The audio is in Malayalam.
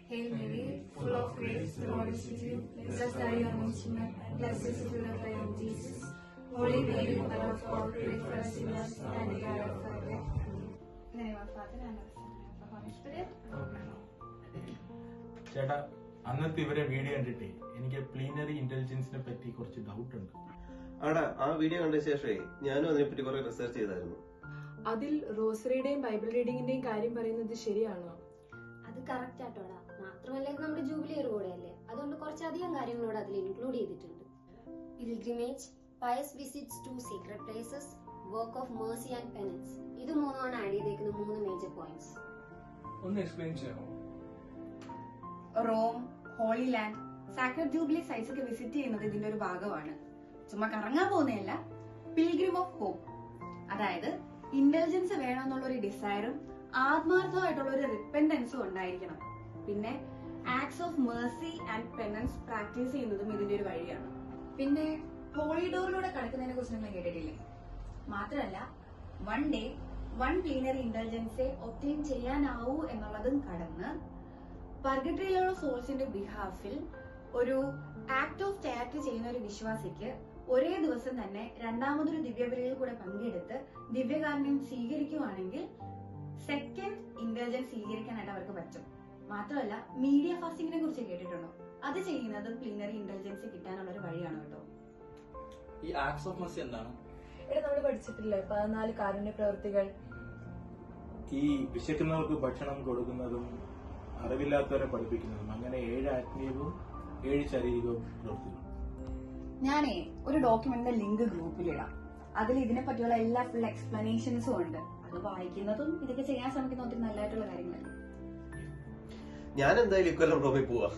Hail Mary, full of grace, the Lord is with you. Blessed are you amongst women, blessed is the fruit of thy womb, Jesus. Holy Mary, Mother of God, pray for us sinners, now and at the hour of our death. In the name of the Father, and of the Son, and of the Holy Spirit. Amen. ചേട്ടാ, അന്നത്തെ ഇവരെ വീഡിയോ കണ്ടിട്ടേ എനിക്ക് പ്ലീനറി ഇന്റലിജൻസിനെ പറ്റി കുറച്ച് ഡൗട്ട് ഉണ്ട്. ആടാ, ആ വീഡിയോ കണ്ട ശേഷമേ ഞാനും അതിനെപ്പറ്റി കുറെ റിസർച്ച് ചെയ്തായിരുന്നു. അതിൽ റോസറിയുടെയും ബൈബിൾ റീഡിങ്ങിന്റെയും കാര്യം പറയുന്നത് ശരിയാണോ? അത് കറക്റ്റ് ആട്ടോടാ. മാത്രമല്ല ഇത് നമ്മുടെ ജൂബിലി ഇയർ കൂടെയല്ലേ, അതുകൊണ്ട് കുറച്ചധികം കാര്യങ്ങളോട് അതിൽ ഇൻക്ലൂഡ് ചെയ്തിട്ടുണ്ട്. Pilgrimage, pious visits to secret places, work of mercy and penance. ഇത് മൂന്നുമാണ് ആഡ് ചെയ്തേക്കുന്ന 3 മേജർ പോയിന്റ്സ്. ഒന്ന് എക്സ്പ്ലെയിൻ ചെയ്യാമോ? Rome, holy land, sacred jubilee sites ഒക്കെ വിസിറ്റ് ചെയ്യുന്നത് ഇതിന്റെ ഒരു ഭാഗമാണ്. ചുമ്മാ കറങ്ങാൻ പോകുന്നതല്ല. പിൽഗ്രിം ഓഫ് ഹോപ്പ്, അതായത് ഇന്റലിജൻസ് വേണമെന്നുള്ള ഒരു ഡിസയറും ആത്മാർത്ഥമായിട്ടുള്ള ഒരു റിപ്പൻഡൻസും ഉണ്ടായിരിക്കണം. പിന്നെ acts of mercy and penance practice ചെയ്യുന്നതും ഇതിന്റെ ഒരു വഴിയാണ്. പിന്നെ ഹോളിഡോറിലൂടെ കടക്കുന്നതിനെ കുറിച്ച് നിങ്ങൾ കേട്ടിട്ടില്ലേ? മാത്രമല്ല, വൺ ഡേ 1 പ്ലീനറി ഇന്റലിജൻസെ ഒബ്റ്റെയിൻ ചെയ്യാനാവൂ എന്നുള്ളതും കടന്ന് പർഗട്ടറിയിലുള്ള സോൾസിന്റെ ബിഹാഫിൽ ഒരു ആക്ട് ഓഫ് ചാരിറ്റി ചെയ്യുന്ന ഒരു വിശ്വാസിക്ക് ഒരേ ദിവസം തന്നെ രണ്ടാമതൊരു ദിവ്യബലിയിൽ കൂടെ പങ്കെടുത്ത് ദിവ്യകാരുണ്യം സ്വീകരിക്കുവാണെങ്കിൽ സെക്കൻഡ് ഇന്റലിജൻസ് സ്വീകരിക്കാനായിട്ട് അവർക്ക് പറ്റും. മാത്രമല്ല, മീഡിയ ഫാസ്റ്റിംഗിനെ കുറിച്ച് കേട്ടിട്ടുണ്ടോ? അത് ചെയ്യുന്നത് പ്ലീനറി ഇന്റലിജൻസ് കിട്ടാനുള്ള ഒരു വഴിയാണ് കേട്ടോ. ഈ ആക്ട്സ് ഓഫ് മെർസി എന്താണ്? നമ്മൾ പഠിച്ചിട്ടില്ലേ 14 കാരുണ്യ പ്രവൃത്തികൾ? ഈ വിശക്കുന്നവർക്ക് ഭക്ഷണം കൊടുക്കുന്നതും അറിവില്ലാത്തവരെ പഠിപ്പിക്കുന്നതും, അങ്ങനെ 7 ആത്മീയവും 7 ശാരീരികവും പ്രവൃത്തികളും. ഞാനേ ഒരു ഡോക്യുമെന്റിന്റെ ലിങ്ക് ഗ്രൂപ്പിലിടാം. അതിൽ ഇതിനെ പറ്റിയുള്ള എല്ലാ ഫുൾ എക്സ്പ്ലനേഷൻസും ഉണ്ട്. അത് വായിക്കുന്നതും ഇതൊക്കെ ചെയ്യാൻ ശ്രമിക്കുന്ന ഒത്തിരി നല്ലതായിട്ടുള്ള കാര്യങ്ങളല്ലേ. ഞാൻ എന്തായാലും ഇക്കൊല്ലം റോമിൽ പോവാ.